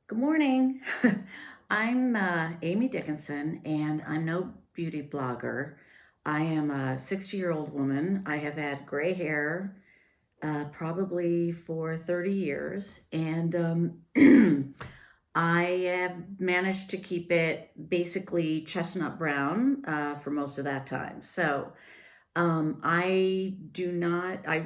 Good morning. I'm Amy Dickinson, and I'm no beauty blogger. I am a 60-year-old woman. I have had gray hair probably for 30 years, and I have managed to keep it basically chestnut brown for most of that time. I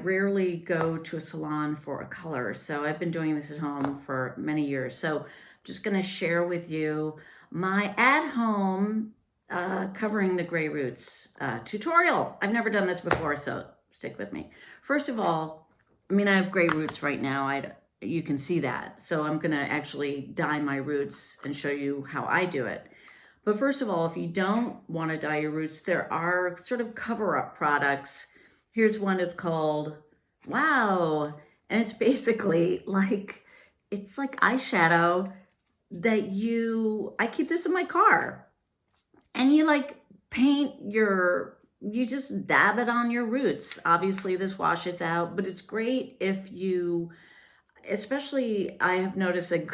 rarely go to a salon for a color. So I've been doing this at home for many years. So I'm just going to share with you my at-home covering the gray roots tutorial. I've never done this before, so stick with me. First of all, I have gray roots right now. You can see that. So I'm going to actually dye my roots and show you how I do it. But first of all, if you don't want to dye your roots, there are sort of cover-up products. Here's one, it's called Wow. And it's basically it's like eyeshadow I keep this in my car. And you you just dab it on your roots. Obviously this washes out, but it's great if especially I have noticed that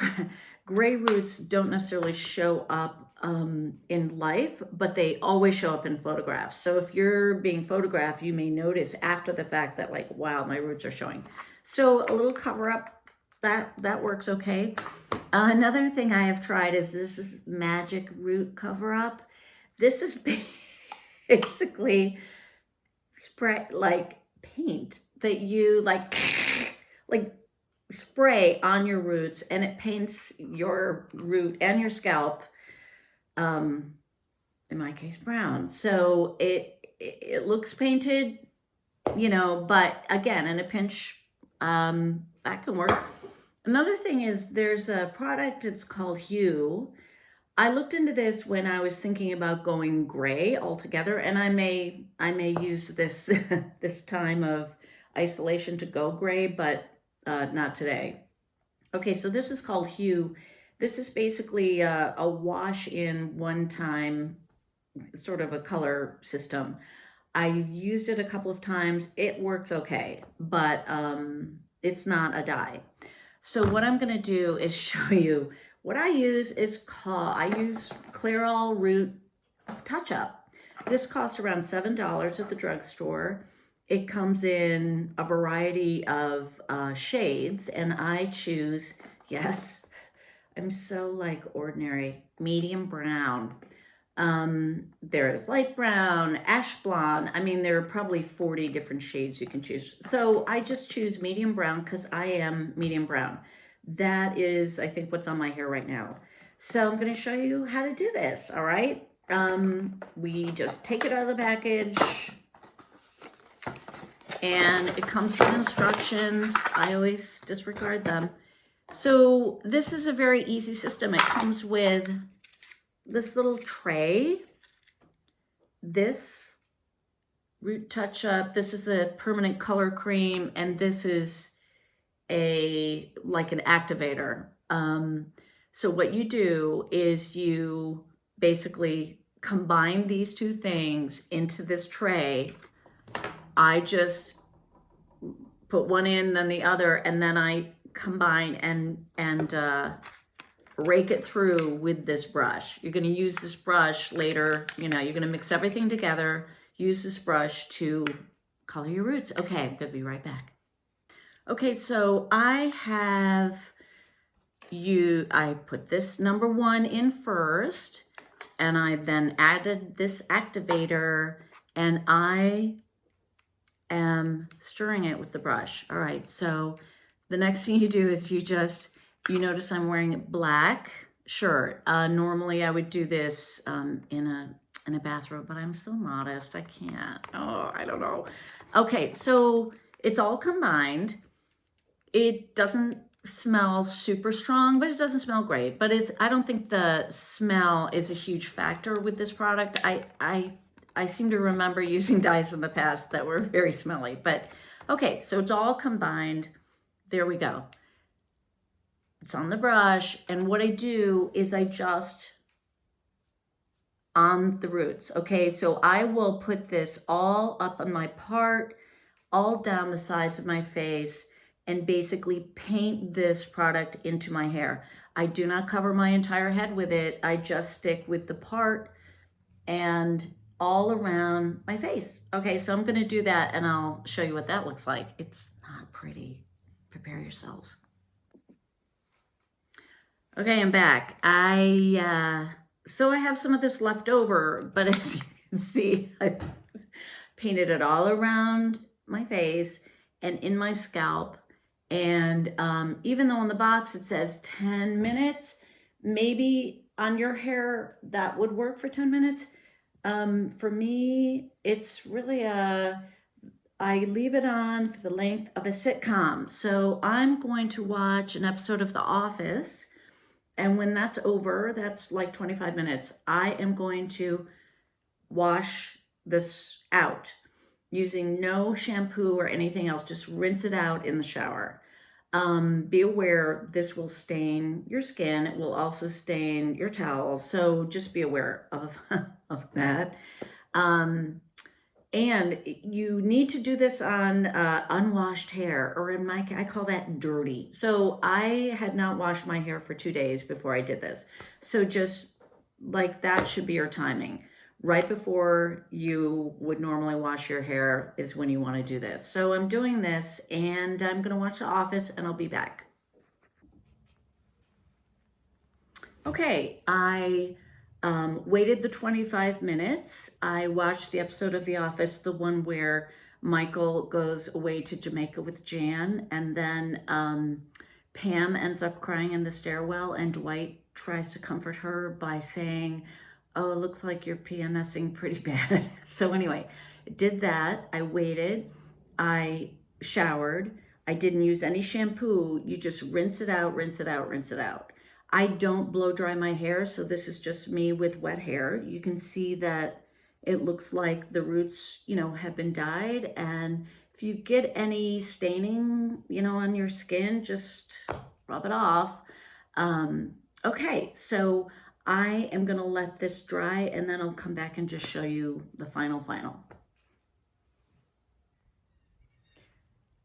gray roots don't necessarily show up in life, but they always show up in photographs. So if you're being photographed, you may notice after the fact that wow, my roots are showing. So a little cover up, that works okay. Another thing I have tried is this magic root cover up. This is basically spray paint that you spray on your roots, and it paints your root and your scalp, in my case brown. So it looks painted, but again, in a pinch, that can work. Another thing is there's a product, it's called Hue. I looked into this when I was thinking about going gray altogether, and I may use this this time of isolation to go gray, but not today. Okay, so this is called Hue. This is basically a wash in one time, sort of a color system. I used it a couple of times. It works okay, but it's not a dye. So what I'm going to do is show you what I use. I use Clairol Root Touch Up. This costs around $7 at the drugstore. It comes in a variety of shades, and I choose, yes, I'm so ordinary, medium brown. There's light brown, ash blonde. There are probably 40 different shades you can choose. So I just choose medium brown because I am medium brown. That is, I think, what's on my hair right now. So I'm going to show you how to do this, all right? We just take it out of the package, and it comes with instructions. I always disregard them. So this is a very easy system. It comes with this little tray, this root touch up, this is a permanent color cream, and this is an activator. So what you do is you basically combine these two things into this tray. I just put one in, then the other, and then I combine and rake it through with this brush. You're going to use this brush later. You're going to mix everything together, use this brush to color your roots. Okay, I'm going to be right back. Okay, so I put this number 1 in first, and I then added this activator, and I am stirring it with the brush. All right, so the next thing you do is you notice I'm wearing a black shirt. Normally I would do this in a bathrobe, but I'm so modest, I can't. Oh, I don't know. Okay, so it's all combined. It doesn't smell super strong, but it doesn't smell great. But I don't think the smell is a huge factor with this product. I seem to remember using dyes in the past that were very smelly, but okay, so it's all combined. There we go. It's on the brush, and what I do is I just on the roots. Okay, so I will put this all up on my part, all down the sides of my face, and basically paint this product into my hair. I do not cover my entire head with it. I just stick with the part and all around my face. Okay, so I'm gonna do that and I'll show you what that looks like. It's not pretty. Prepare yourselves. Okay, I'm back. So I have some of this left over, but as you can see, I painted it all around my face and in my scalp. And even though on the box it says 10 minutes, maybe on your hair that would work for 10 minutes. For me, it's really I leave it on for the length of a sitcom. So I'm going to watch an episode of The Office. And when that's over, that's like 25 minutes, I am going to wash this out using no shampoo or anything else. Just rinse it out in the shower. Be aware this will stain your skin. It will also stain your towels. So just be aware of, of that. And you need to do this on unwashed hair, or in my case, I call that dirty. So I had not washed my hair for 2 days before I did this. So just like that should be your timing. Right before you would normally wash your hair is when you want to do this. So I'm doing this and I'm going to watch The Office and I'll be back. Okay, I waited the 25 minutes. I watched the episode of The Office, the one where Michael goes away to Jamaica with Jan, and then Pam ends up crying in the stairwell, and Dwight tries to comfort her by saying, "Oh, it looks like you're PMSing pretty bad." So anyway, I did that. I waited. I showered. I didn't use any shampoo. You just rinse it out, rinse it out, rinse it out. I don't blow dry my hair, so this is just me with wet hair. You can see that it looks like the roots, have been dyed. And if you get any staining, on your skin, just rub it off. Okay, so I am gonna let this dry and then I'll come back and just show you the final.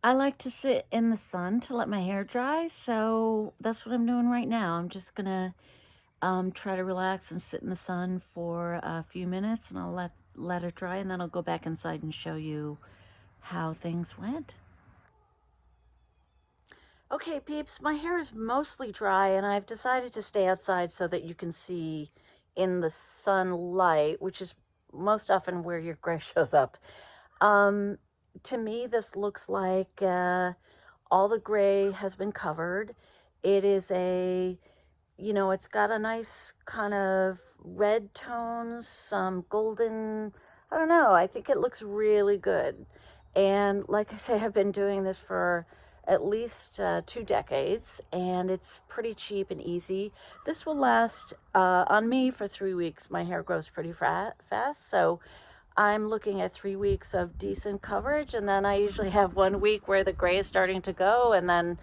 I like to sit in the sun to let my hair dry, so that's what I'm doing right now. I'm just gonna try to relax and sit in the sun for a few minutes, and I'll let it dry, and then I'll go back inside and show you how things went. Okay, peeps, my hair is mostly dry, and I've decided to stay outside so that you can see in the sunlight, which is most often where your gray shows up. To me, this looks like all the gray has been covered. It is it's got a nice kind of red tones, some golden, I don't know, I think it looks really good. And like I say, I've been doing this for at least 2 decades, and it's pretty cheap and easy. This will last on me for 3 weeks. My hair grows pretty fast, so I'm looking at 3 weeks of decent coverage, and then I usually have 1 week where the gray is starting to go, and then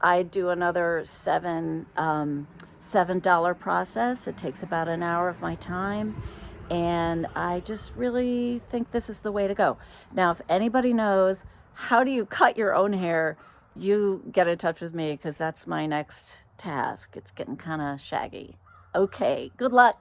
I do another $7 process. It takes about an hour of my time, and I just really think this is the way to go. Now, if anybody knows how do you cut your own hair, you get in touch with me, because that's my next task. It's getting kind of shaggy. Okay, good luck.